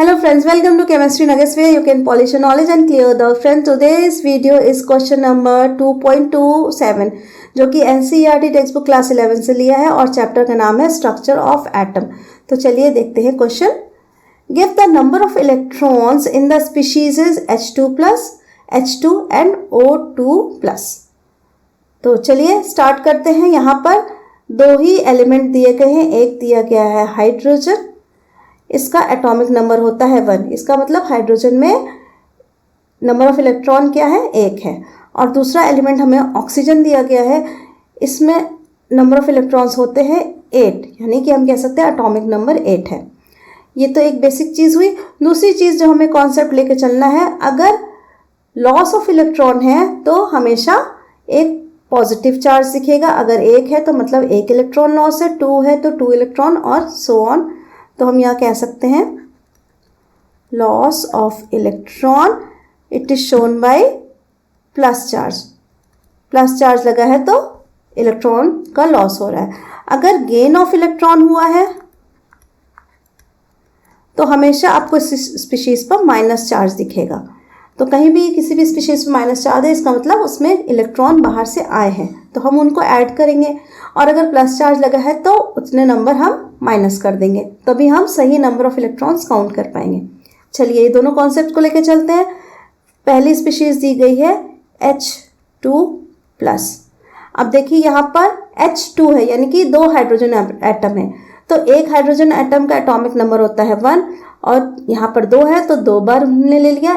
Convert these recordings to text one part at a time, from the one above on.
Hello friends, welcome to Chemistry Nuggets where you can polish your knowledge and clear the friends. Today's video is question number 2.27 जो कि NCERT text book class 11 से लिया है और chapter का नाम है स्ट्रक्चर ऑफ एटम। तो चलिए देखते हैं question. Give the number of electrons in the species H2+, H2 and O2+। तो चलिए स्टार्ट करते हैं। यहाँ पर दो ही एलिमेंट दिए गए हैं। एक दिया गया है हाइड्रोजन, इसका एटॉमिक नंबर होता है 1। इसका मतलब हाइड्रोजन में नंबर ऑफ इलेक्ट्रॉन क्या है, 1 है। और दूसरा एलिमेंट हमें ऑक्सीजन दिया गया है, इसमें नंबर ऑफ इलेक्ट्रॉन्स होते हैं 8, यानी कि हम कह सकते हैं एटॉमिक नंबर 8 है। ये तो एक बेसिक चीज़ हुई। दूसरी चीज़ जो हमें कॉन्सेप्ट लेके चलना है, अगर लॉस ऑफ इलेक्ट्रॉन है तो हमेशा एक पॉजिटिव चार्ज दिखेगा। अगर 1 है तो मतलब 1 इलेक्ट्रॉन लॉस है, 2 है तो 2 इलेक्ट्रॉन और सो ऑन। तो हम यहाँ कह सकते हैं loss of electron it is shown by plus charge. Plus charge लगा है तो इलेक्ट्रॉन का लॉस हो रहा है। अगर गेन ऑफ इलेक्ट्रॉन हुआ है तो हमेशा आपको स्पीशीज पर माइनस चार्ज दिखेगा। तो कहीं भी किसी भी स्पीशीज पर माइनस चार्ज है, इसका मतलब उसमें इलेक्ट्रॉन बाहर से आए हैं, तो हम उनको ऐड करेंगे। और अगर प्लस चार्ज लगा है तो उतने नंबर हम माइनस कर देंगे, तभी हम सही नंबर ऑफ इलेक्ट्रॉन्स काउंट कर पाएंगे। चलिए ये दोनों कॉन्सेप्ट को लेकर चलते हैं। पहली स्पीशीज दी गई है H2+। अब देखिए यहाँ पर H2 है, यानी कि 2 हाइड्रोजन एटम है। तो एक हाइड्रोजन एटम का एटॉमिक नंबर होता है 1 और यहाँ पर 2 है तो 2 बार हमने ले लिया,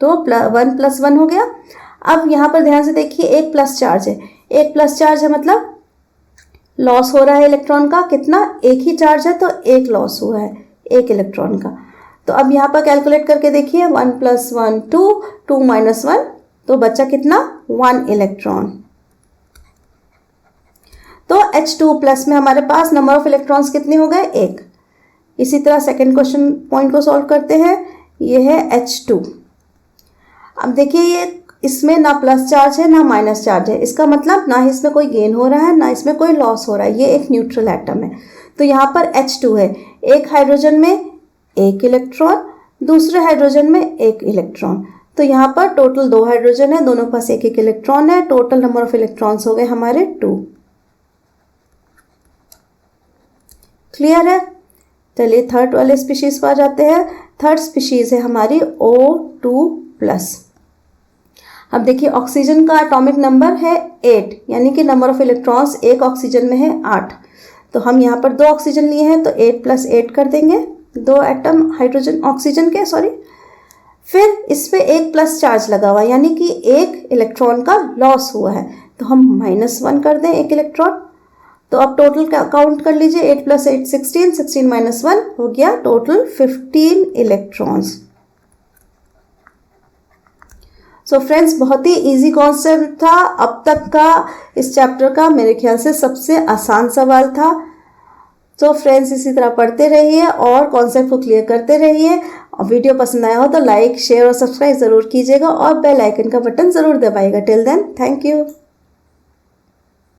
तो 1 + 1 हो गया। अब यहाँ पर ध्यान से देखिए, एक प्लस चार्ज है। एक प्लस चार्ज है मतलब लॉस हो रहा है इलेक्ट्रॉन का। कितना? एक ही चार्ज है तो 1 लॉस हुआ है, 1 इलेक्ट्रॉन का। तो अब यहाँ पर कैलकुलेट करके देखिए, 1 + 1 2, 2 - 1 तो बचा कितना? 1 इलेक्ट्रॉन। तो H2+ में हमारे पास नंबर ऑफ इलेक्ट्रॉन्स कितने हो गए? 1। इसी तरह सेकेंड क्वेश्चन पॉइंट को सॉल्व करते हैं। ये है H2। अब देखिए ये इसमें ना प्लस चार्ज है ना माइनस चार्ज है, इसका मतलब ना इसमें कोई गेन हो रहा है ना इसमें कोई लॉस हो रहा है। ये एक न्यूट्रल एटम है। तो यहाँ पर H2 है, एक हाइड्रोजन में 1 इलेक्ट्रॉन, दूसरे हाइड्रोजन में 1 इलेक्ट्रॉन। तो यहाँ पर टोटल 2 हाइड्रोजन है, दोनों पास 1 इलेक्ट्रॉन है। टोटल नंबर ऑफ इलेक्ट्रॉन्स हो गए हमारे 2। क्लियर है? चलिए थर्ड वाले स्पीशीज पर आ जाते हैं। थर्ड स्पीशीज है हमारी O2+। अब देखिए ऑक्सीजन का एटॉमिक नंबर है 8, यानी कि नंबर ऑफ इलेक्ट्रॉन्स एक ऑक्सीजन में है 8। तो हम यहाँ पर 2 ऑक्सीजन लिए हैं तो 8 + 8 कर देंगे, 2 एटम हाइड्रोजन ऑक्सीजन के, सॉरी। फिर इसमें एक प्लस चार्ज लगा हुआ, यानी कि 1 इलेक्ट्रॉन का लॉस हुआ है, तो हम -1 कर दें 1 इलेक्ट्रॉन। तो अब टोटल काउंट कर लीजिए, 8 + 8 16, 16 - 1 हो गया टोटल 15 इलेक्ट्रॉन्स। सो फ्रेंड्स, बहुत ही इजी कॉन्सेप्ट था अब तक का। इस चैप्टर का मेरे ख्याल से सबसे आसान सवाल था। तो फ्रेंड्स इसी तरह पढ़ते रहिए और कॉन्सेप्ट को क्लियर करते रहिए। और वीडियो पसंद आया हो तो लाइक, शेयर और सब्सक्राइब ज़रूर कीजिएगा और बेल आइकन का बटन ज़रूर दबाइएगा। Till then, thank you.